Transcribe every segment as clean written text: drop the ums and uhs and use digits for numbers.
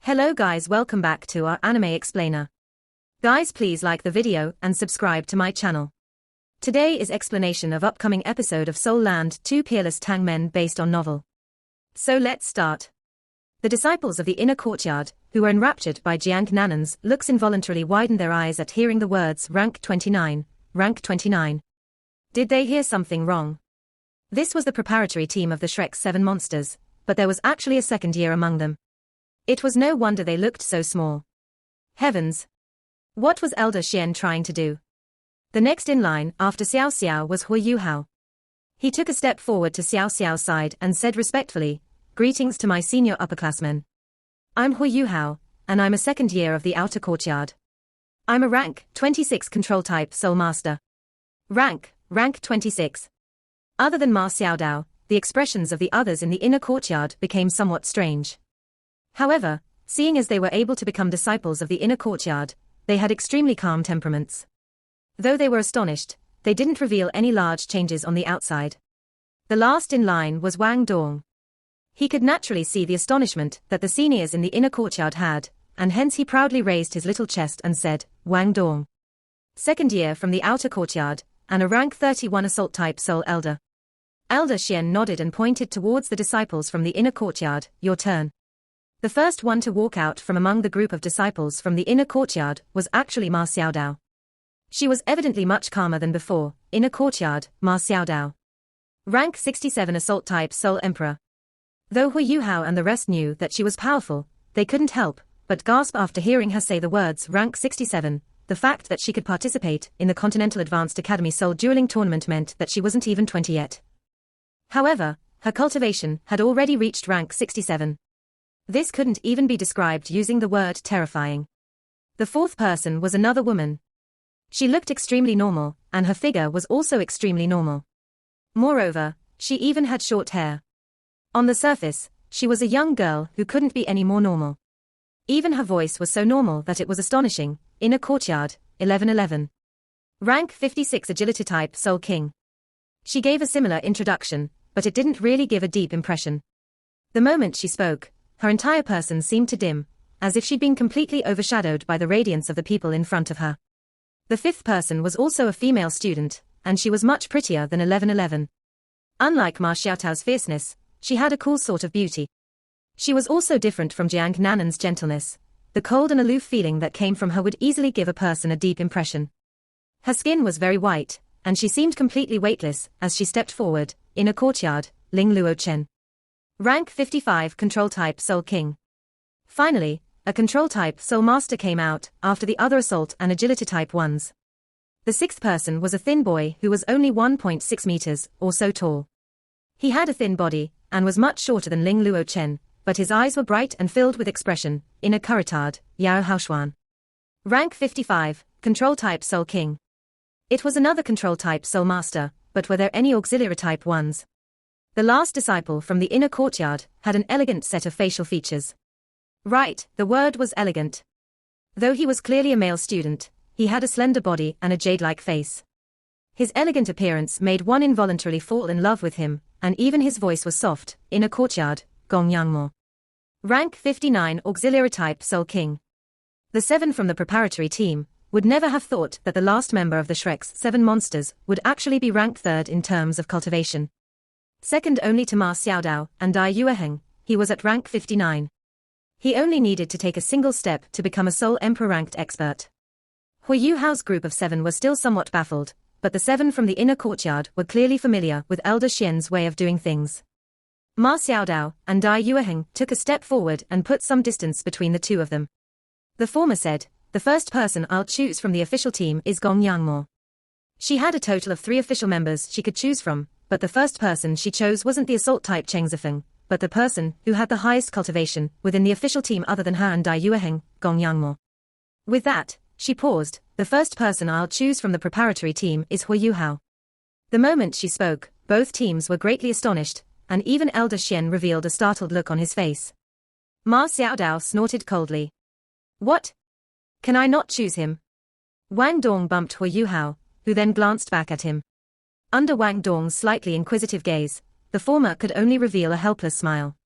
Hello guys, welcome back to our anime explainer. Guys, please like the video and subscribe to my channel. Today is explanation of upcoming episode of Soul Land 2 Peerless Tang Men based on novel. So let's start. The disciples of the inner courtyard, who were enraptured by Jiang Nanan's looks, involuntarily widened their eyes at hearing the words rank 29, rank 29. Did they hear something wrong? This was the preparatory team of the Shrek's 7 monsters, but there was actually a second year among them. It was no wonder they looked so small. Heavens! What was Elder Xian trying to do? The next in line after Xiao Xiao was Hui Yuhao. He took a step forward to Xiao Xiao's side and said respectfully, "Greetings to my senior upperclassmen. I'm Hui Yuhao, and I'm a second year of the outer courtyard. I'm a rank 26 control type soul master." Rank 26. Other than Ma Xiaodao, the expressions of the others in the inner courtyard became somewhat strange. However, seeing as they were able to become disciples of the inner courtyard, they had extremely calm temperaments. Though they were astonished, they didn't reveal any large changes on the outside. The last in line was Wang Dong. He could naturally see the astonishment that the seniors in the inner courtyard had, and hence he proudly raised his little chest and said, "Wang Dong. Second year from the outer courtyard, and a rank 31 assault type soul elder." Elder Xian nodded and pointed towards the disciples from the inner courtyard. "Your turn." The first one to walk out from among the group of disciples from the inner courtyard was actually Ma Xiaodao. She was evidently much calmer than before. Inner courtyard, Ma Xiaodao. Rank 67 assault type soul emperor. Though Hui Yuhao and the rest knew that she was powerful, they couldn't help but gasp after hearing her say the words rank 67. The fact that she could participate in the Continental Advanced Academy Soul Dueling Tournament meant that she wasn't even 20 yet. However, her cultivation had already reached rank 67. This couldn't even be described using the word terrifying. The fourth person was another woman. She looked extremely normal, and her figure was also extremely normal. Moreover, she even had short hair. On the surface, she was a young girl who couldn't be any more normal. Even her voice was so normal that it was astonishing. Inner courtyard, 1111. Rank 56 agility type soul king. She gave a similar introduction, but it didn't really give a deep impression. The moment she spoke, her entire person seemed to dim, as if she'd been completely overshadowed by the radiance of the people in front of her. The fifth person was also a female student, and she was much prettier than 1111. Unlike Ma Xiaotao's fierceness, she had a cool sort of beauty. She was also different from Jiang Nanan's gentleness. The cold and aloof feeling that came from her would easily give a person a deep impression. Her skin was very white, and she seemed completely weightless as she stepped forward. Inner courtyard, Ling Luo Chen. Rank 55 control type soul king. Finally, a control type soul master came out after the other assault and agility type ones. The sixth person was a thin boy who was only 1.6 meters or so tall. He had a thin body and was much shorter than Ling Luo Chen, but his eyes were bright and filled with expression. Inner courtyard, Yao Haoshuan. Rank 55 control type soul king. It was another control type soul master, but were there any auxiliary type ones? The last disciple from the inner courtyard had an elegant set of facial features. Right, the word was elegant. Though he was clearly a male student, he had a slender body and a jade-like face. His elegant appearance made one involuntarily fall in love with him, and even his voice was soft. Inner courtyard, Gong Yangmo. Rank 59 auxiliary type soul king. The 7 from the preparatory team would never have thought that the last member of the Shrek's 7 monsters would actually be ranked 3rd in terms of cultivation. Second only to Ma Xiaodao and Dai Yueheng, he was at rank 59. He only needed to take a single step to become a Soul Emperor ranked expert. Hui Yuhao's group of 7 was still somewhat baffled, but the 7 from the inner courtyard were clearly familiar with Elder Xian's way of doing things. Ma Xiaodao and Dai Yueheng took a step forward and put some distance between the two of them. The former said, "The first person I'll choose from the official team is Gong Yangmo." She had a total of 3 official members she could choose from, but the first person she chose wasn't the assault type Cheng Zifeng, but the person who had the highest cultivation within the official team other than her and Dai Yueheng, Gong Yangmo. With that, she paused. "The first person I'll choose from the preparatory team is Hui Yuhao." The moment she spoke, both teams were greatly astonished, and even Elder Xian revealed a startled look on his face. Ma Xiaodao snorted coldly. "What? Can I not choose him?" Wang Dong bumped Hui Yuhao, who then glanced back at him. Under Wang Dong's slightly inquisitive gaze, the former could only reveal a helpless smile.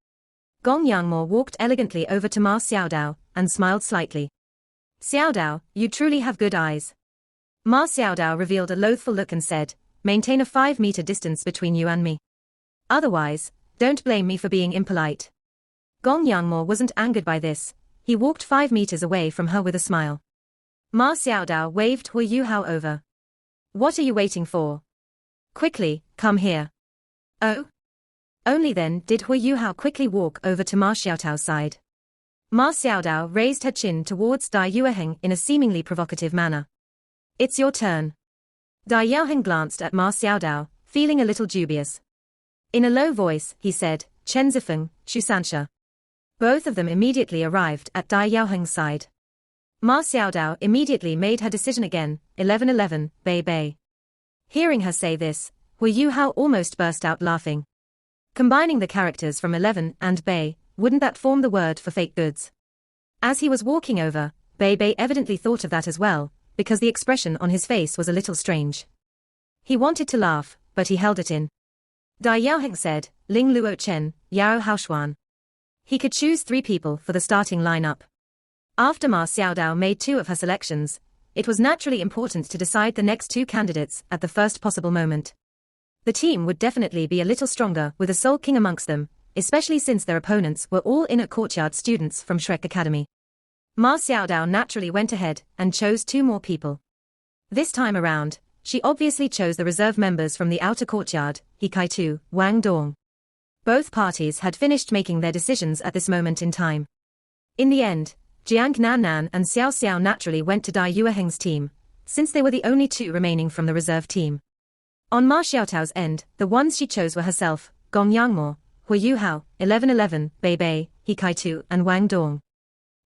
Gong Yangmo walked elegantly over to Ma Xiaodao and smiled slightly. Xiaodao, you truly have good eyes. Ma Xiaodao revealed a loathful look and said, maintain a 5-meter distance between you and me. Otherwise, don't blame me for being impolite. Gong Yangmo wasn't angered by this. He walked 5 meters away from her with a smile. Ma Xiaodao waved Hu Yuhao over. What are you waiting for? Quickly, come here. Oh? Only then did Hu Yuhao quickly walk over to Ma Xiaodao's side. Ma Xiaodao raised her chin towards Dai Yueheng in a seemingly provocative manner. It's your turn. Dai Yueheng glanced at Ma Xiaodao, feeling a little dubious. In a low voice, he said, Chen Zifeng, Xu Sansha. Both of them immediately arrived at Dai Yueheng's side. Ma Xiaodao immediately made her decision again, 11-11, Bei Bei. Hearing her say this, Hu Yuhao almost burst out laughing. Combining the characters from 11 and Bei, wouldn't that form the word for fake goods? As he was walking over, Bei Bei evidently thought of that as well, because the expression on his face was a little strange. He wanted to laugh, but he held it in. Dai Yaoheng said, Ling Luo Chen, Yao Haoshuan. He could choose 3 people for the starting lineup. After Ma Xiaodao made 2 of her selections, it was naturally important to decide the next 2 candidates at the first possible moment. The team would definitely be a little stronger with a Soul King amongst them, especially since their opponents were all inner courtyard students from Shrek Academy. Ma Xiaodao naturally went ahead and chose 2 more people. This time around, she obviously chose the reserve members from the outer courtyard, He Kai-tu, Wang Dong. Both parties had finished making their decisions at this moment in time. In the end, Jiang Nan and Xiao Xiao naturally went to Dai Yueheng's team, since they were the only 2 remaining from the reserve team. On Ma Xiaotao's end, the ones she chose were herself, Gong Yangmo, Hu Yuhao, 11-11, Bei Bei, He Kai-tu and Wang Dong.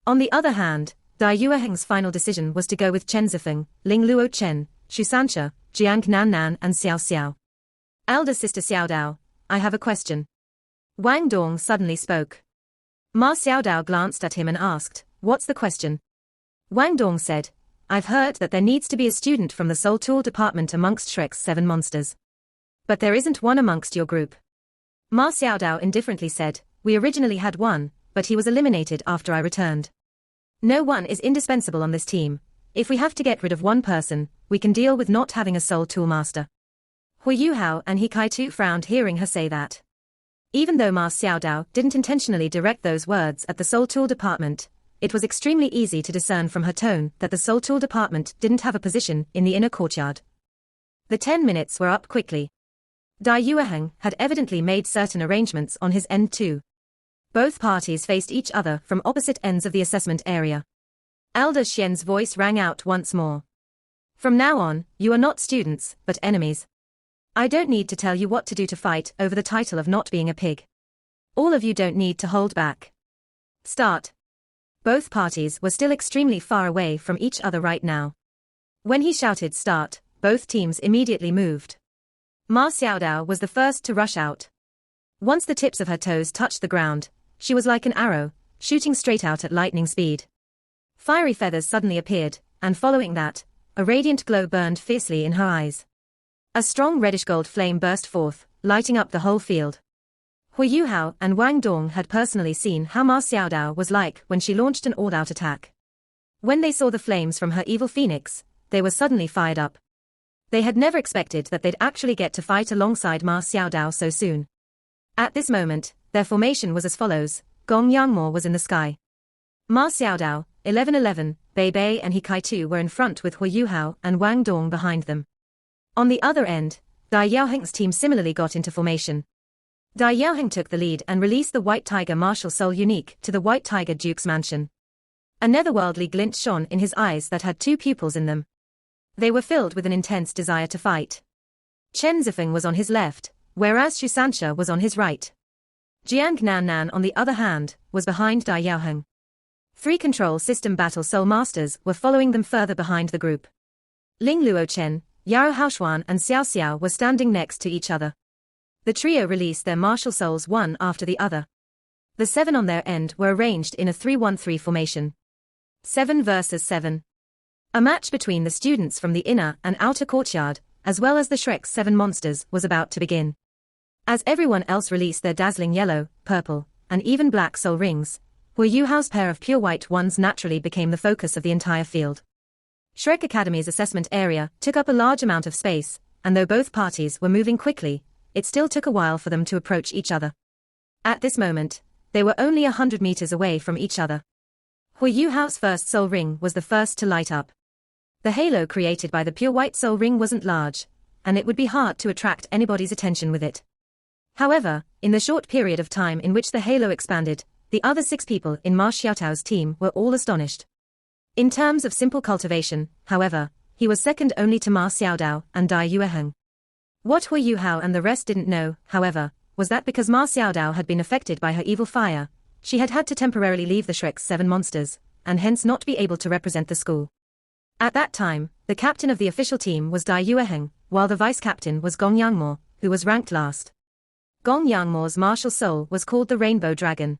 On the other hand, Dai Yueheng's final decision was to go with Chen Zifeng, Ling Luo Chen, Xu Sansha, Jiang Nan and Xiao Xiao. Elder sister Xiaodao, I have a question. Wang Dong suddenly spoke. Ma Xiaodao glanced at him and asked, what's the question? Wang Dong said, I've heard that there needs to be a student from the Soul Tool department amongst Shrek's 7 monsters. But there isn't one amongst your group. Ma Xiaodao indifferently said, we originally had one, but he was eliminated after I returned. No one is indispensable on this team. If we have to get rid of one person, we can deal with not having a Soul Tool master. Hu Yuhao and He Kai-tu frowned hearing her say that. Even though Ma Xiaodao didn't intentionally direct those words at the Soul Tool department, it was extremely easy to discern from her tone that the Soul Tool department didn't have a position in the inner courtyard. The 10 minutes were up quickly. Dai Yueheng had evidently made certain arrangements on his end too. Both parties faced each other from opposite ends of the assessment area. Elder Xian's voice rang out once more. From now on, you are not students, but enemies. I don't need to tell you what to do to fight over the title of not being a pig. All of you don't need to hold back. Start. Both parties were still extremely far away from each other right now. When he shouted start, both teams immediately moved. Ma Xiaodao was the first to rush out. Once the tips of her toes touched the ground, she was like an arrow, shooting straight out at lightning speed. Fiery feathers suddenly appeared, and following that, a radiant glow burned fiercely in her eyes. A strong reddish-gold flame burst forth, lighting up the whole field. Hu Yuhao and Wang Dong had personally seen how Ma Xiaodao was like when she launched an all-out attack. When they saw the flames from her evil phoenix, they were suddenly fired up. They had never expected that they'd actually get to fight alongside Ma Xiaodao so soon. At this moment, their formation was as follows: Gong Yangmo was in the sky. Ma Xiaodao, 11-11, Bei Bei and He Kai-tu were in front with Hu Yuhao and Wang Dong behind them. On the other end, Dai Yaoheng's team similarly got into formation. Dai Yaoheng took the lead and released the White Tiger Martial Soul unique to the White Tiger Duke's mansion. A netherworldly glint shone in his eyes that had 2 pupils in them. They were filled with an intense desire to fight. Chen Zifeng was on his left, whereas Xu Sansha was on his right. Jiang Nan, on the other hand, was behind Dai Yaoheng. 3 control system battle soul masters were following them further behind the group. Ling Luo Chen, Yao Haoshuan and Xiao Xiao were standing next to each other. The trio released their martial souls one after the other. The 7 on their end were arranged in a 3-1-3 formation. 7 versus 7. A match between the students from the inner and outer courtyard, as well as the Shrek's 7 monsters, was about to begin. As everyone else released their dazzling yellow, purple, and even black soul rings, Hu Yuhao's pair of pure white ones naturally became the focus of the entire field. Shrek Academy's assessment area took up a large amount of space, and though both parties were moving quickly, it still took a while for them to approach each other. At this moment, they were only 100 meters away from each other. Hu Yuhao's first soul ring was the first to light up. The halo created by the pure white soul ring wasn't large, and it would be hard to attract anybody's attention with it. However, in the short period of time in which the halo expanded, the other 6 people in Ma Xiaotao's team were all astonished. In terms of simple cultivation, however, he was second only to Ma Xiaodao and Dai Yueheng. What Hu Yuhao and the rest didn't know, however, was that because Ma Xiaodao had been affected by her evil fire, she had had to temporarily leave the Shrek's 7 monsters, and hence not be able to represent the school. At that time, the captain of the official team was Dai Yueheng, while the vice-captain was Gong Yangmo, who was ranked last. Gong Yangmo's martial soul was called the Rainbow Dragon.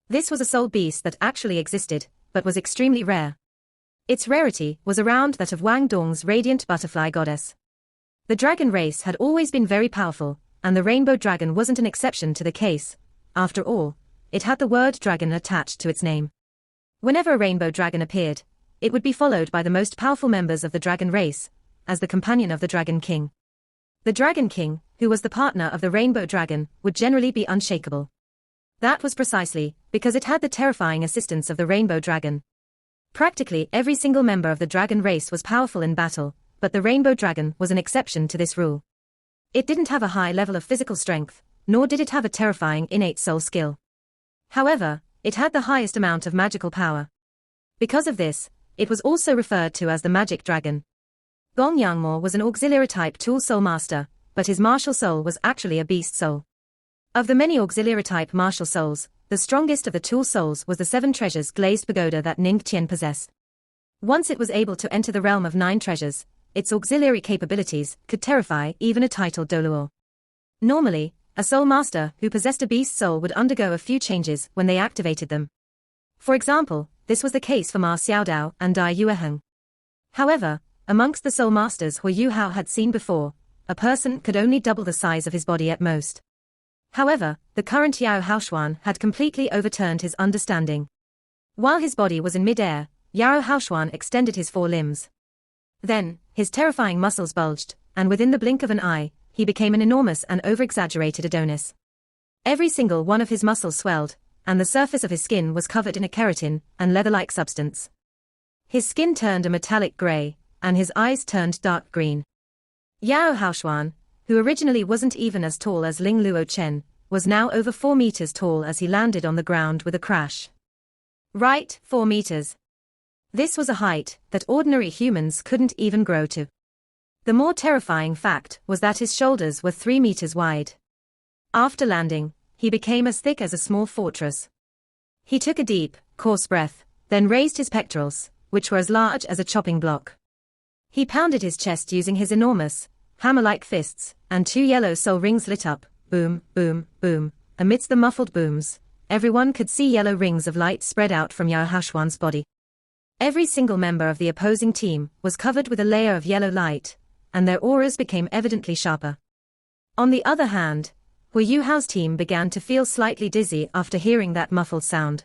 This was a soul beast that actually existed, but was extremely rare. Its rarity was around that of Wang Dong's radiant butterfly goddess. The dragon race had always been very powerful, and the Rainbow Dragon wasn't an exception to the case. After all, it had the word dragon attached to its name. Whenever a rainbow dragon appeared, it would be followed by the most powerful members of the dragon race, as the companion of the Dragon King. The Dragon King, who was the partner of the Rainbow Dragon, would generally be unshakable. That was precisely because it had the terrifying assistance of the Rainbow Dragon. Practically every single member of the dragon race was powerful in battle, but the Rainbow Dragon was an exception to this rule. It didn't have a high level of physical strength, nor did it have a terrifying innate soul skill. However, it had the highest amount of magical power. Because of this, it was also referred to as the Magic Dragon. Gong Yangmo was an auxiliary-type tool soul master, but his martial soul was actually a beast soul. Of the many auxiliary-type martial souls, the strongest of the tool souls was the 7 treasures glazed pagoda that Ning Qian possessed. Once it was able to enter the realm of 9 treasures, its auxiliary capabilities could terrify even a titled Doluo. Normally, a soul master who possessed a beast soul would undergo a few changes when they activated them. For example, this was the case for Ma Xiaodao and Dai Yueheng. However, amongst the soul masters Hu Yuhao had seen before, a person could only double the size of his body at most. However, the current Yao Haoshuan had completely overturned his understanding. While his body was in mid-air, Yao Haoshuan extended his 4 limbs. Then, his terrifying muscles bulged, and within the blink of an eye, he became an enormous and over-exaggerated Adonis. Every single one of his muscles swelled, and the surface of his skin was covered in a keratin and leather-like substance. His skin turned a metallic gray, and his eyes turned dark green. Yao Haoshuan, who originally wasn't even as tall as Ling Luo Chen, was now over 4 meters tall as he landed on the ground with a crash. Right, 4 meters. This was a height that ordinary humans couldn't even grow to. The more terrifying fact was that his shoulders were 3 meters wide. After landing, he became as thick as a small fortress. He took a deep, coarse breath, then raised his pectorals, which were as large as a chopping block. He pounded his chest using his enormous, hammer-like fists, and 2 yellow soul rings lit up, boom, boom, boom. Amidst the muffled booms, everyone could see yellow rings of light spread out from Yao Haoshuan's body. Every single member of the opposing team was covered with a layer of yellow light, and their auras became evidently sharper. On the other hand, Hu Yuhao's team began to feel slightly dizzy after hearing that muffled sound.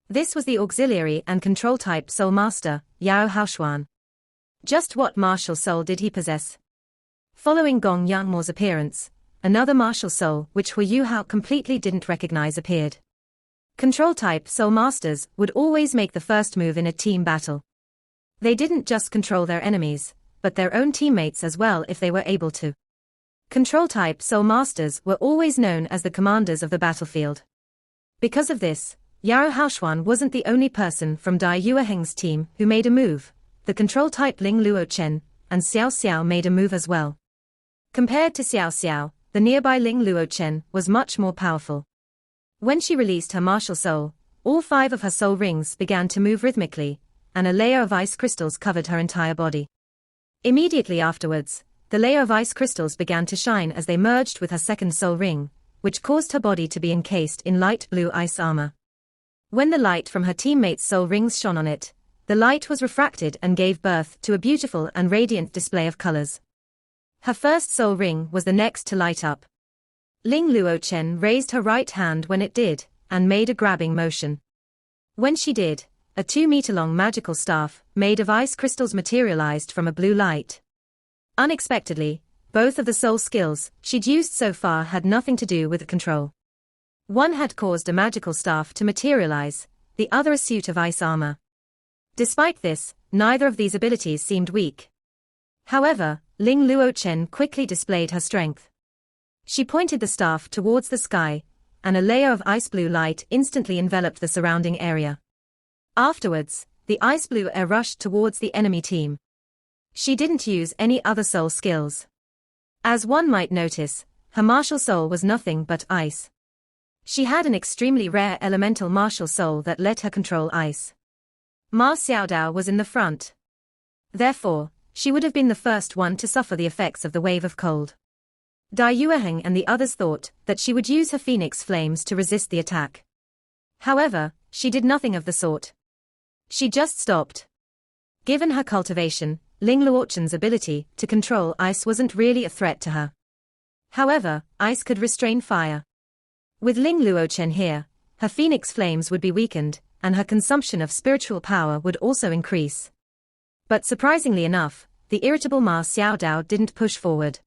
This was the auxiliary and control-type soul master, Yao Haoshuan. Just what martial soul did he possess? Following Gong Yangmo's appearance, another martial soul which Hu Yuhao completely didn't recognize appeared. Control-type soul masters would always make the first move in a team battle. They didn't just control their enemies, but their own teammates as well if they were able to. Control-type soul masters were always known as the commanders of the battlefield. Because of this, Yao Haoshuan wasn't the only person from Dai Yueheng's team who made a move. The control-type Ling Luo Chen and Xiao Xiao made a move as well. Compared to Xiao Xiao, the nearby Ling Luo Chen was much more powerful. When she released her martial soul, all 5 of her soul rings began to move rhythmically, and a layer of ice crystals covered her entire body. Immediately afterwards, the layer of ice crystals began to shine as they merged with her second soul ring, which caused her body to be encased in light blue ice armor. When the light from her teammates' soul rings shone on it, the light was refracted and gave birth to a beautiful and radiant display of colors. Her first soul ring was the next to light up. Ling Luo Chen raised her right hand when it did, and made a grabbing motion. When she did, a 2-meter-long magical staff, made of ice crystals, materialized from a blue light. Unexpectedly, both of the soul skills she'd used so far had nothing to do with control. One had caused a magical staff to materialize, the other a suit of ice armor. Despite this, neither of these abilities seemed weak. However, Ling Luochen quickly displayed her strength. She pointed the staff towards the sky, and a layer of ice blue light instantly enveloped the surrounding area. Afterwards, the ice blue air rushed towards the enemy team. She didn't use any other soul skills. As one might notice, her martial soul was nothing but ice. She had an extremely rare elemental martial soul that let her control ice. Ma Xiaodao was in the front. Therefore, she would have been the first one to suffer the effects of the wave of cold. Dai Yueheng and the others thought that she would use her phoenix flames to resist the attack. However, she did nothing of the sort. She just stopped. Given her cultivation, Ling Luochen's ability to control ice wasn't really a threat to her. However, ice could restrain fire. With Ling Luochen here, her phoenix flames would be weakened, and her consumption of spiritual power would also increase. But surprisingly enough, the irritable Ma Xiaodao didn't push forward.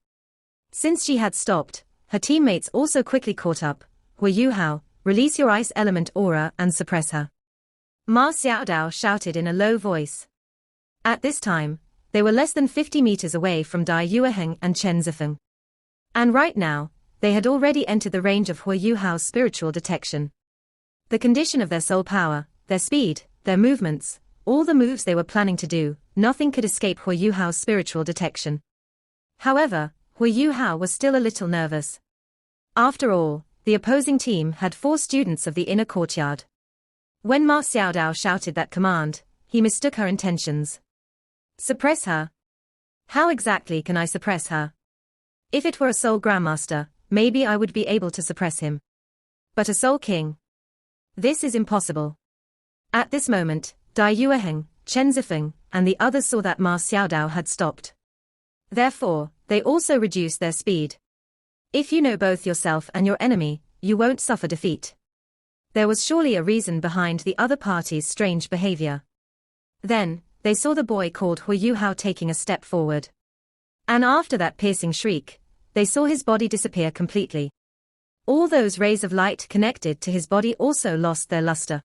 Since she had stopped, her teammates also quickly caught up. Hu Yuhao, release your ice element aura and suppress her. Ma Xiaodao shouted in a low voice. At this time, they were less than 50 meters away from Dai Yueheng and Chen Zifeng. And right now, they had already entered the range of Hu Yuhao's spiritual detection. The condition of their soul power, their speed, their movements, all the moves they were planning to do, nothing could escape Hu Yuhao's spiritual detection. However, Hu Yuhao was still a little nervous. After all, the opposing team had 4 students of the inner courtyard. When Ma Xiaodao shouted that command, he mistook her intentions. Suppress her? How exactly can I suppress her? If it were a soul grandmaster, maybe I would be able to suppress him. But a soul king? This is impossible. At this moment, Dai Yueheng, Chen Zifeng, and the others saw that Ma Xiaodao had stopped. Therefore, they also reduced their speed. If you know both yourself and your enemy, you won't suffer defeat. There was surely a reason behind the other party's strange behavior. Then, they saw the boy called Hu Yuhao taking a step forward. And after that piercing shriek, they saw his body disappear completely. All those rays of light connected to his body also lost their luster.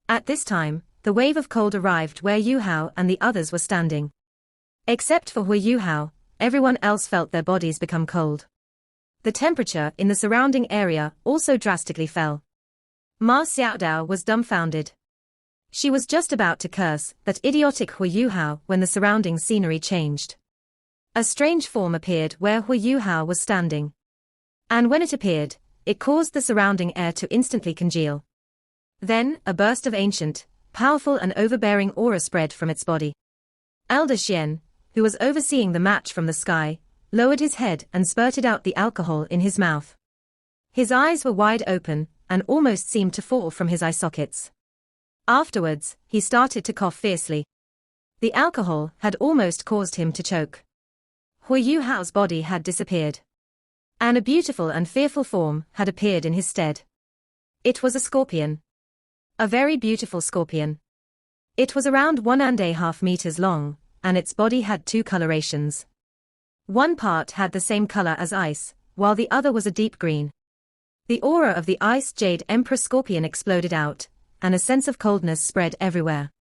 At this time, the wave of cold arrived where Yuhao and the others were standing. Except for Hu Yuhao, everyone else felt their bodies become cold. The temperature in the surrounding area also drastically fell. Ma Xiaodao was dumbfounded. She was just about to curse that idiotic Hu Yuhao when the surrounding scenery changed. A strange form appeared where Hu Yuhao was standing. And when it appeared, it caused the surrounding air to instantly congeal. Then, a burst of ancient, powerful and overbearing aura spread from its body. Elder Xian, who was overseeing the match from the sky, lowered his head and spurted out the alcohol in his mouth. His eyes were wide open, and almost seemed to fall from his eye sockets. Afterwards, he started to cough fiercely. The alcohol had almost caused him to choke. Hu Yuhao's body had disappeared. And a beautiful and fearful form had appeared in his stead. It was a scorpion. A very beautiful scorpion. It was around 1.5 meters long, and its body had 2 colorations. One part had the same color as ice, while the other was a deep green. The aura of the Ice Jade Emperor Scorpion exploded out, and a sense of coldness spread everywhere.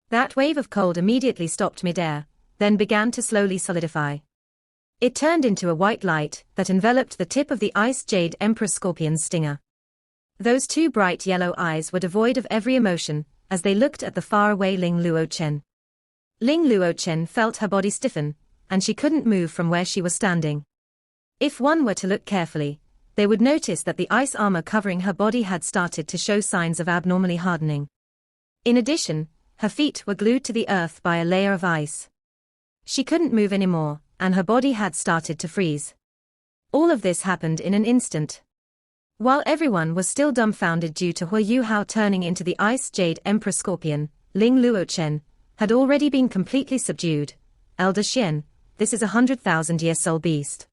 That wave of cold immediately stopped midair, then began to slowly solidify. It turned into a white light that enveloped the tip of the Ice Jade Emperor Scorpion's stinger. Those 2 bright yellow eyes were devoid of every emotion, as they looked at the faraway Ling Luochen. Ling Luochen felt her body stiffen, and she couldn't move from where she was standing. If one were to look carefully, they would notice that the ice armor covering her body had started to show signs of abnormally hardening. In addition, her feet were glued to the earth by a layer of ice. She couldn't move anymore, and her body had started to freeze. All of this happened in an instant. While everyone was still dumbfounded due to Hu Yuhao turning into the Ice Jade Emperor Scorpion, Ling Luochen had already been completely subdued. Elder Xian, this is a 100,000-year soul beast.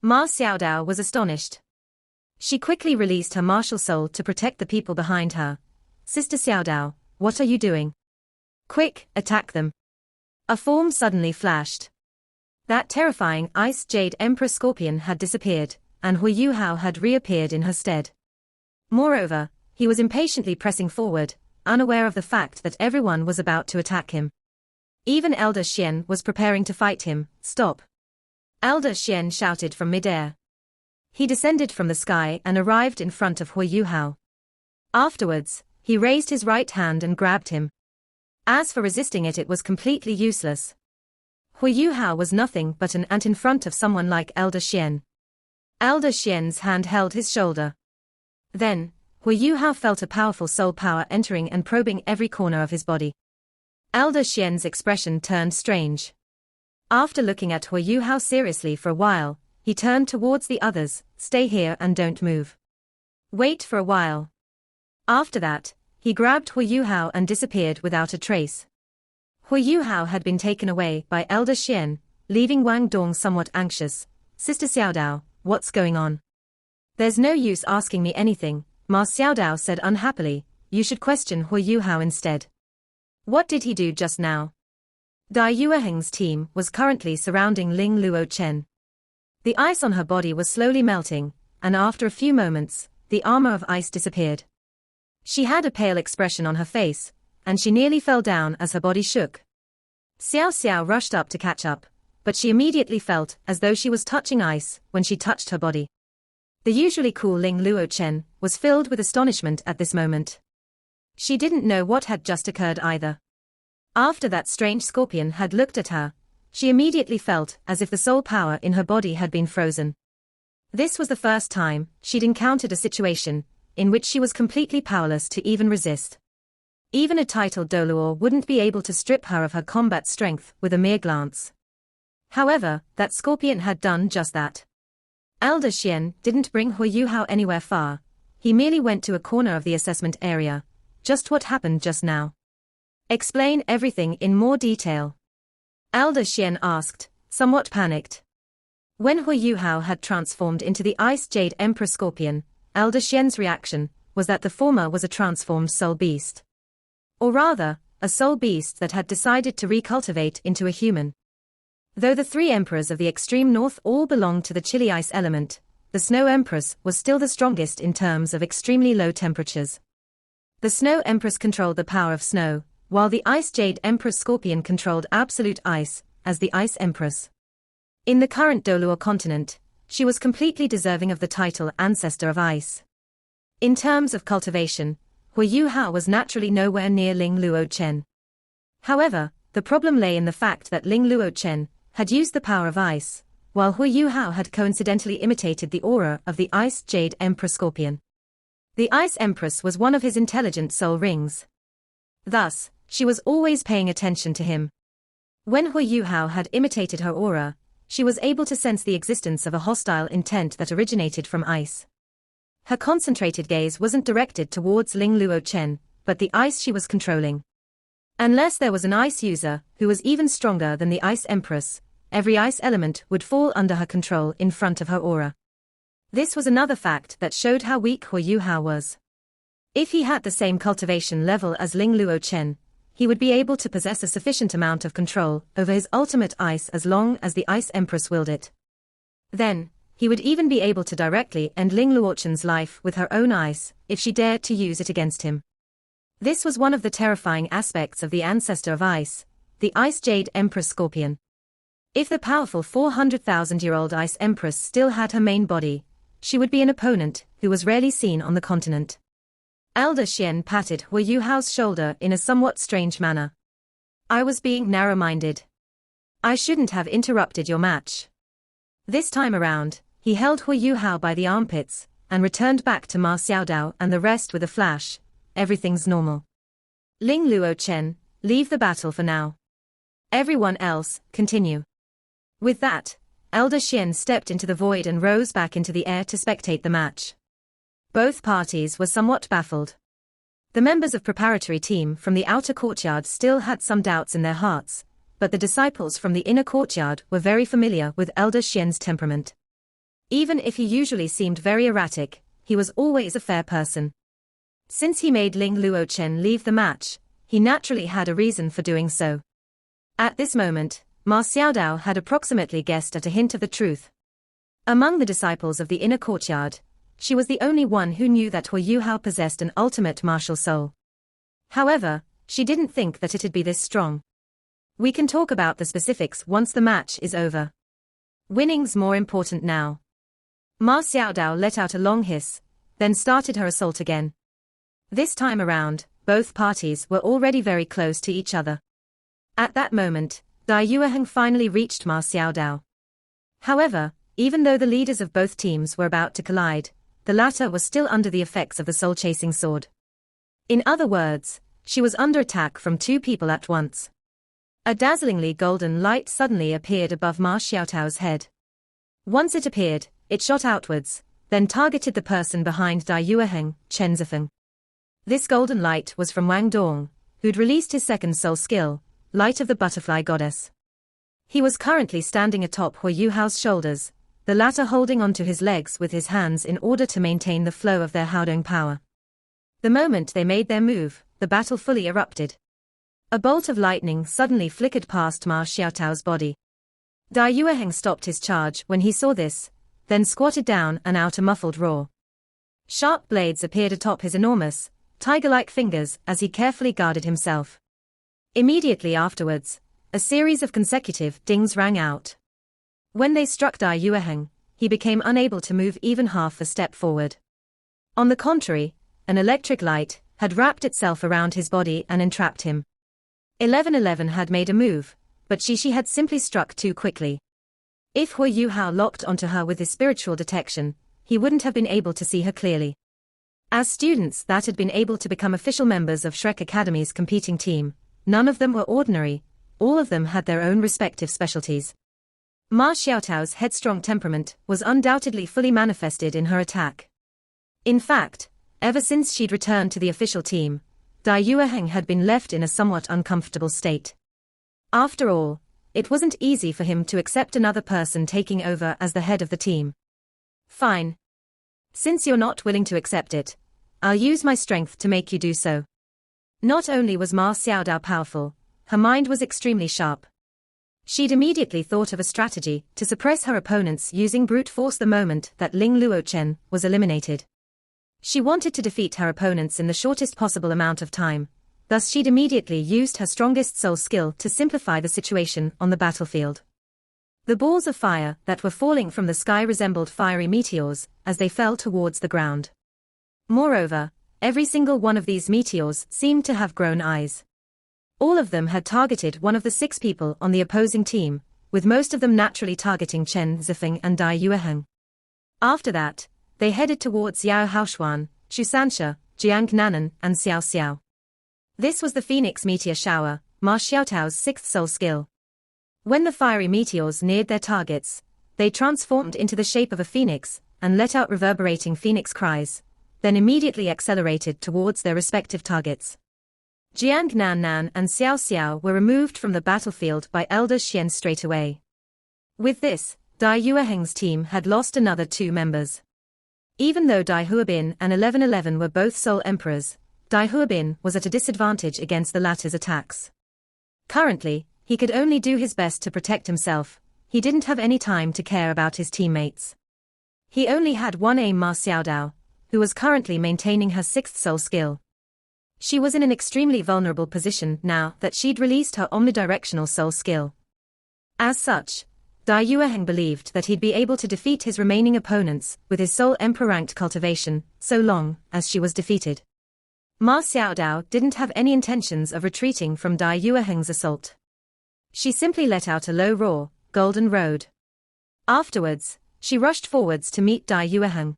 Ma Xiaodao was astonished. She quickly released her martial soul to protect the people behind her. Sister Xiaodao, what are you doing? Quick, attack them. A form suddenly flashed. That terrifying Ice Jade Emperor Scorpion had disappeared, and Hu Yuhao had reappeared in her stead. Moreover, he was impatiently pressing forward, unaware of the fact that everyone was about to attack him. Even Elder Xian was preparing to fight him. Stop! Elder Xian shouted from midair. He descended from the sky and arrived in front of Hu Yuhao. Afterwards, he raised his right hand and grabbed him. As for resisting it, it was completely useless. Hu Yuhao was nothing but an ant in front of someone like Elder Xian. Elder Xian's hand held his shoulder. Then, Hu Yuhao felt a powerful soul power entering and probing every corner of his body. Elder Xian's expression turned strange. After looking at Hu Yuhao seriously for a while, he turned towards the others. Stay here and don't move. Wait for a while. After that, he grabbed Hu Yuhao and disappeared without a trace. Hu Yuhao had been taken away by Elder Xian, leaving Wang Dong somewhat anxious. Sister Xiaodao, what's going on? There's no use asking me anything, Ma Xiaodao said unhappily. You should question Hu Yuhao instead. What did he do just now? Dai Yueheng's team was currently surrounding Ling Luo Chen. The ice on her body was slowly melting, and after a few moments, the armor of ice disappeared. She had a pale expression on her face, and she nearly fell down as her body shook. Xiao Xiao rushed up to catch up, but she immediately felt as though she was touching ice when she touched her body. The usually cool Ling Luo Chen was filled with astonishment at this moment. She didn't know what had just occurred either. After that strange scorpion had looked at her, she immediately felt as if the soul power in her body had been frozen. This was the first time she'd encountered a situation in which she was completely powerless to even resist. Even a titled Doluor wouldn't be able to strip her of her combat strength with a mere glance. However, that scorpion had done just that. Elder Xian didn't bring Hu Yuhao anywhere far, he merely went to a corner of the assessment area. Just what happened just now? Explain everything in more detail. Elder Xian asked, somewhat panicked. When Hu Yuhao had transformed into the Ice Jade Emperor Scorpion, Elder Xian's reaction was that the former was a transformed soul beast. Or rather, a soul beast that had decided to recultivate into a human. Though the three emperors of the extreme north all belonged to the chilly ice element, the Snow Empress was still the strongest in terms of extremely low temperatures. The Snow Empress controlled the power of snow, while the Ice Jade Empress Scorpion controlled absolute ice, as the Ice Empress. In the current Doluor continent, she was completely deserving of the title Ancestor of Ice. In terms of cultivation, Hu Yuhao was naturally nowhere near Ling Luo Chen. However, the problem lay in the fact that Ling Luo Chen had used the power of ice, while Hu Yuhao had coincidentally imitated the aura of the Ice Jade Emperor Scorpion. The Ice Empress was one of his intelligent soul rings. Thus, she was always paying attention to him. When Hu Yuhao had imitated her aura, she was able to sense the existence of a hostile intent that originated from ice. Her concentrated gaze wasn't directed towards Ling Luo Chen, but the ice she was controlling. Unless there was an ice user who was even stronger than the Ice Empress, every ice element would fall under her control in front of her aura. This was another fact that showed how weak Hu Yuhao was. If he had the same cultivation level as Ling Luo Chen, he would be able to possess a sufficient amount of control over his ultimate ice as long as the Ice Empress willed it. Then, he would even be able to directly end Ling Luo Chen's life with her own ice, if she dared to use it against him. This was one of the terrifying aspects of the Ancestor of Ice, the Ice Jade Empress Scorpion. If the powerful 400,000-year-old Ice Empress still had her main body, she would be an opponent who was rarely seen on the continent. Elder Xian patted Hu Yuhao's shoulder in a somewhat strange manner. I was being narrow-minded. I shouldn't have interrupted your match. This time around, he held Hu Yuhao by the armpits, and returned back to Ma Xiaodao and the rest with a flash. Everything's normal. Ling Luo Chen, leave the battle for now. Everyone else, continue. With that, Elder Xian stepped into the void and rose back into the air to spectate the match. Both parties were somewhat baffled. The members of preparatory team from the outer courtyard still had some doubts in their hearts, but the disciples from the inner courtyard were very familiar with Elder Xian's temperament. Even if he usually seemed very erratic, he was always a fair person. Since he made Ling Luochen leave the match, he naturally had a reason for doing so. At this moment, Ma Xiaodao had approximately guessed at a hint of the truth. Among the disciples of the inner courtyard, she was the only one who knew that Hua Yuhao possessed an ultimate martial soul. However, she didn't think that it'd be this strong. We can talk about the specifics once the match is over. Winning's more important now. Ma Xiaodao let out a long hiss, then started her assault again. This time around, both parties were already very close to each other. At that moment, Dai Yueheng finally reached Ma Xiaodao. However, even though the leaders of both teams were about to collide, the latter was still under the effects of the soul-chasing sword. In other words, she was under attack from two people at once. A dazzlingly golden light suddenly appeared above Ma Xiaodao's head. Once it appeared, it shot outwards, then targeted the person behind Dai Yueheng, Chen Zifeng. This golden light was from Wang Dong, who'd released his second soul skill, Light of the Butterfly Goddess. He was currently standing atop Hua Yuhao's shoulders, the latter holding onto his legs with his hands in order to maintain the flow of their Haodong power. The moment they made their move, the battle fully erupted. A bolt of lightning suddenly flickered past Ma Xiaodao's body. Dai Yueheng stopped his charge when he saw this, then squatted down and out a muffled roar. Sharp blades appeared atop his enormous, tiger-like fingers as he carefully guarded himself. Immediately afterwards, a series of consecutive dings rang out. When they struck Dai Yueheng, he became unable to move even half a step forward. On the contrary, an electric light had wrapped itself around his body and entrapped him. 1111 had made a move, but Shishi had simply struck too quickly. If Hua Yuhao locked onto her with his spiritual detection, he wouldn't have been able to see her clearly. As students that had been able to become official members of Shrek Academy's competing team, none of them were ordinary, all of them had their own respective specialties. Ma Xiaodao's headstrong temperament was undoubtedly fully manifested in her attack. In fact, ever since she'd returned to the official team, Dai Yueheng had been left in a somewhat uncomfortable state. After all, it wasn't easy for him to accept another person taking over as the head of the team. Fine. Since you're not willing to accept it, I'll use my strength to make you do so. Not only was Ma Xiaodao powerful, her mind was extremely sharp. She'd immediately thought of a strategy to suppress her opponents using brute force the moment that Ling Luochen was eliminated. She wanted to defeat her opponents in the shortest possible amount of time, thus she'd immediately used her strongest soul skill to simplify the situation on the battlefield. The balls of fire that were falling from the sky resembled fiery meteors as they fell towards the ground. Moreover, every single one of these meteors seemed to have grown eyes. All of them had targeted one of the 6 people on the opposing team, with most of them naturally targeting Chen Zifeng and Dai Yueheng. After that, they headed towards Yao Haoshuan, Shusansha, Jiang Nanan, and Xiao Xiao. This was the Phoenix Meteor Shower, Ma Xiaodao's 6th soul skill. When the fiery meteors neared their targets, they transformed into the shape of a phoenix and let out reverberating phoenix cries, then immediately accelerated towards their respective targets. Jiang Nanan and Xiao Xiao were removed from the battlefield by Elder Xian straight away. With this, Dai Yueheng's team had lost another 2 members. Even though Dai Huabin and 1111 were both Soul Emperors, Dai Huabin was at a disadvantage against the latter's attacks. Currently, he could only do his best to protect himself, he didn't have any time to care about his teammates. He only had one aim: Ma Xiaodao, who was currently maintaining her 6th soul skill. She was in an extremely vulnerable position now that she'd released her omnidirectional soul skill. As such, Dai Yueheng believed that he'd be able to defeat his remaining opponents with his Soul Emperor-ranked cultivation, so long as she was defeated. Ma Xiaodao didn't have any intentions of retreating from Dai Yueheng's assault. She simply let out a low roar, Golden Road. Afterwards, she rushed forwards to meet Dai Yueheng.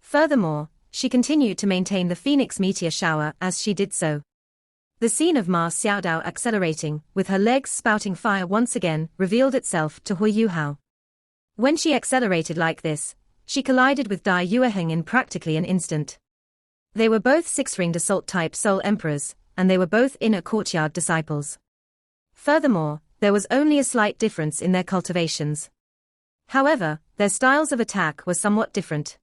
Furthermore, she continued to maintain the Phoenix Meteor Shower as she did so. The scene of Ma Xiaodao accelerating, with her legs spouting fire once again, revealed itself to Hua Yuhao. When she accelerated like this, she collided with Dai Yueheng in practically an instant. They were both 6-ringed assault-type Soul Emperors, and they were both inner courtyard disciples. Furthermore, there was only a slight difference in their cultivations. However, their styles of attack were somewhat different.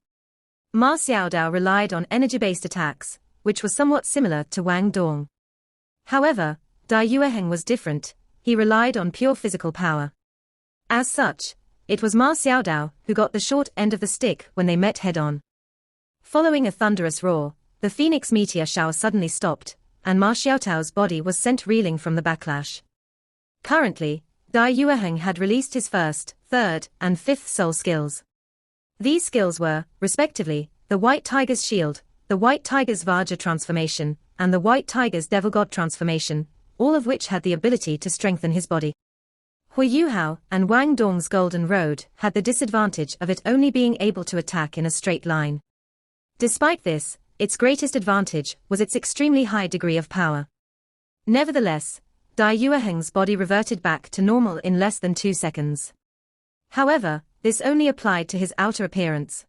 Ma Xiaodao relied on energy-based attacks, which was somewhat similar to Wang Dong. However, Dai Yueheng was different, he relied on pure physical power. As such, it was Ma Xiaodao who got the short end of the stick when they met head-on. Following a thunderous roar, the Phoenix meteor shower suddenly stopped, and Ma Xiaodao's body was sent reeling from the backlash. Currently, Dai Yueheng had released his first, third, and fifth soul skills. These skills were, respectively, the White Tiger's Shield, the White Tiger's Vajra transformation, and the White Tiger's Devil God transformation, all of which had the ability to strengthen his body. Hui Yuhao and Wang Dong's Golden Road had the disadvantage of it only being able to attack in a straight line. Despite this, its greatest advantage was its extremely high degree of power. Nevertheless, Dai Yueheng's body reverted back to normal in less than 2 seconds. However, this only applied to his outer appearance.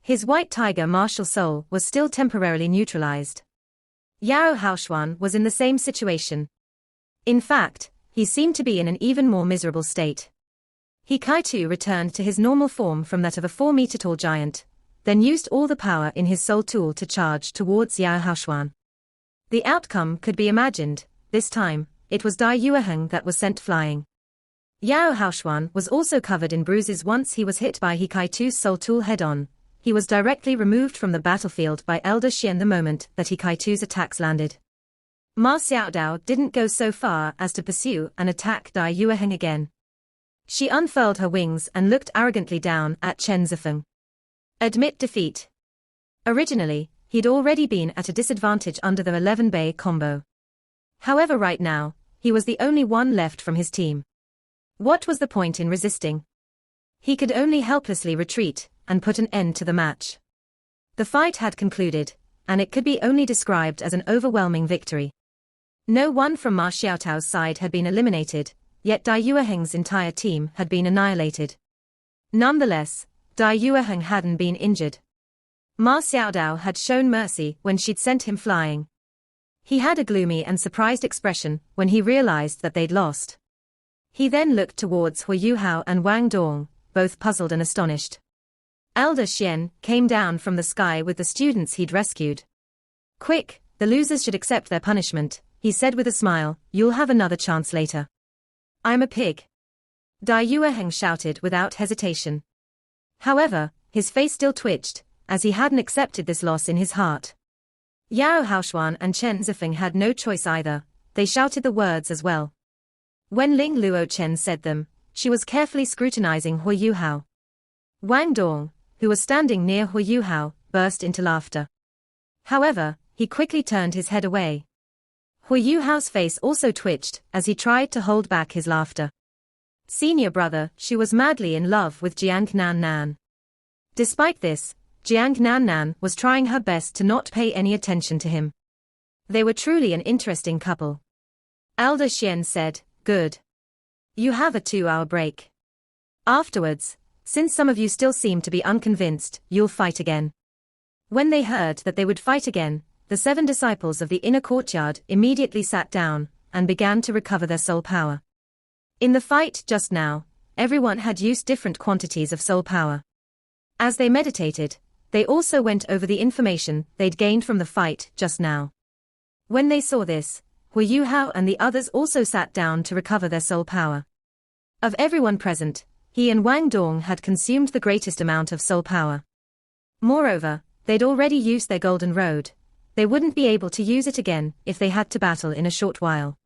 His White Tiger martial soul was still temporarily neutralized. Yao Haoshuan was in the same situation. In fact, he seemed to be in an even more miserable state. He Kaitu returned to his normal form from that of a 4-meter-tall giant, then used all the power in his soul tool to charge towards Yao Haoshuan. The outcome could be imagined. This time, it was Dai Yueheng that was sent flying. Yao Haoshuan was also covered in bruises once he was hit by Hikaitu's soul tool head-on. He was directly removed from the battlefield by Elder Xian the moment that Hikaitu's attacks landed. Ma Xiaodao didn't go so far as to pursue and attack Dai Yueheng again. She unfurled her wings and looked arrogantly down at Chen Zifeng. Admit defeat. Originally, he'd already been at a disadvantage under the 11-bay combo. However, right now, he was the only one left from his team. What was the point in resisting? He could only helplessly retreat and put an end to the match. The fight had concluded, and it could be only described as an overwhelming victory. No one from Ma Xiaodao's side had been eliminated, yet Dai Yueheng's entire team had been annihilated. Nonetheless, Dai Yueheng hadn't been injured. Ma Xiaodao had shown mercy when she'd sent him flying. He had a gloomy and surprised expression when he realized that they'd lost. He then looked towards Hui Yuhao and Wang Dong, both puzzled and astonished. Elder Xian came down from the sky with the students he'd rescued. "Quick, the losers should accept their punishment," he said with a smile. "You'll have another chance later." "I'm a pig," Dai Yueheng shouted without hesitation. However, his face still twitched, as he hadn't accepted this loss in his heart. Yao Haoshuan and Chen Zifeng had no choice either, they shouted the words as well. When Ling Luo Chen said them, she was carefully scrutinizing Hui Yuhao. Wang Dong, who was standing near Hui Yuhao, burst into laughter. However, he quickly turned his head away. Hui Yuhao's face also twitched as he tried to hold back his laughter. Senior brother, she was madly in love with Jiang Nan Nan. Despite this, Jiang Nan Nan was trying her best to not pay any attention to him. They were truly an interesting couple. Elder Xian said, "Good. You have a 2-hour break. Afterwards, since some of you still seem to be unconvinced, you'll fight again." When they heard that they would fight again, the 7 disciples of the inner courtyard immediately sat down and began to recover their soul power. In the fight just now, everyone had used different quantities of soul power. As they meditated, they also went over the information they'd gained from the fight just now. When they saw this, Hui Yuhao and the others also sat down to recover their soul power. Of everyone present, he and Wang Dong had consumed the greatest amount of soul power. Moreover, they'd already used their Golden Road. They wouldn't be able to use it again if they had to battle in a short while.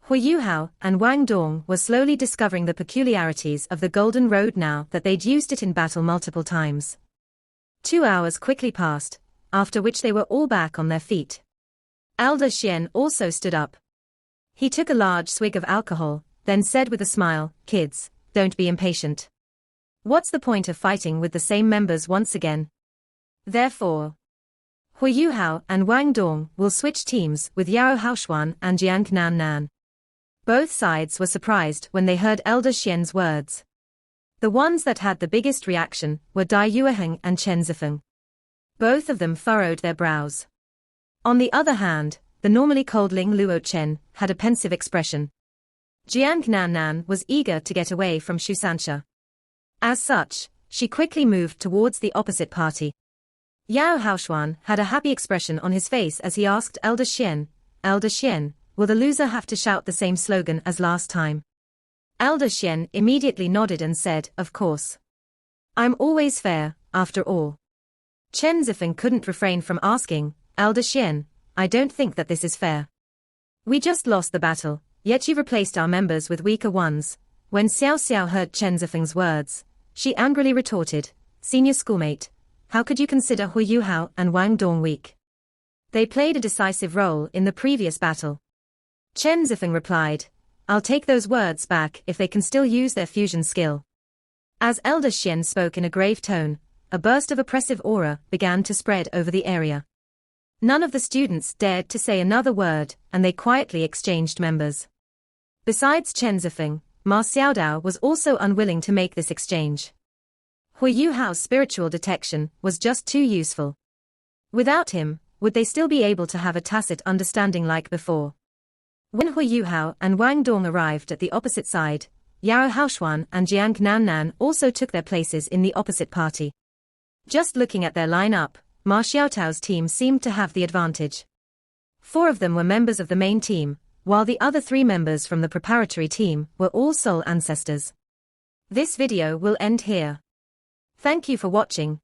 Hui Yuhao and Wang Dong were slowly discovering the peculiarities of the Golden Road now that they'd used it in battle multiple times. 2 hours quickly passed, after which they were all back on their feet. Elder Xian also stood up. He took a large swig of alcohol, then said with a smile, "Kids, don't be impatient. What's the point of fighting with the same members once again? Therefore, Hui Yuhao and Wang Dong will switch teams with Yao Haoshuan and Jiang Nan Nan." Both sides were surprised when they heard Elder Xian's words. The ones that had the biggest reaction were Dai Yueheng and Chen Zifeng. Both of them furrowed their brows. On the other hand, the normally cold Ling Luo Chen had a pensive expression. Jiang Nan Nan was eager to get away from Shusansha. As such, she quickly moved towards the opposite party. Yao Haoshuan had a happy expression on his face as he asked Elder Xian, Elder Xian, will the loser have to shout the same slogan as last time? Elder Xian immediately nodded and said, of course. I'm always fair, after all. Chen Zifeng couldn't refrain from asking, Elder Xian, I don't think that this is fair. We just lost the battle, yet you replaced our members with weaker ones. When Xiao Xiao heard Chen Zifeng's words, she angrily retorted, senior schoolmate, how could you consider Hu Yuhao and Wang Dong weak? They played a decisive role in the previous battle. Chen Zifeng replied, I'll take those words back if they can still use their fusion skill. As Elder Xian spoke in a grave tone, a burst of oppressive aura began to spread over the area. None of the students dared to say another word, and they quietly exchanged members. Besides Chen Zifeng, Ma Xiaodao was also unwilling to make this exchange. Hu Yuhao's spiritual detection was just too useful. Without him, would they still be able to have a tacit understanding like before? When Hu Yuhao and Wang Dong arrived at the opposite side, Yao Haoshuan and Jiang Nannan also took their places in the opposite party. Just looking at their lineup, Ma Xiaotao's team seemed to have the advantage. 4 of them were members of the main team, while the other 3 members from the preparatory team were all soul ancestors. This video will end here. Thank you for watching.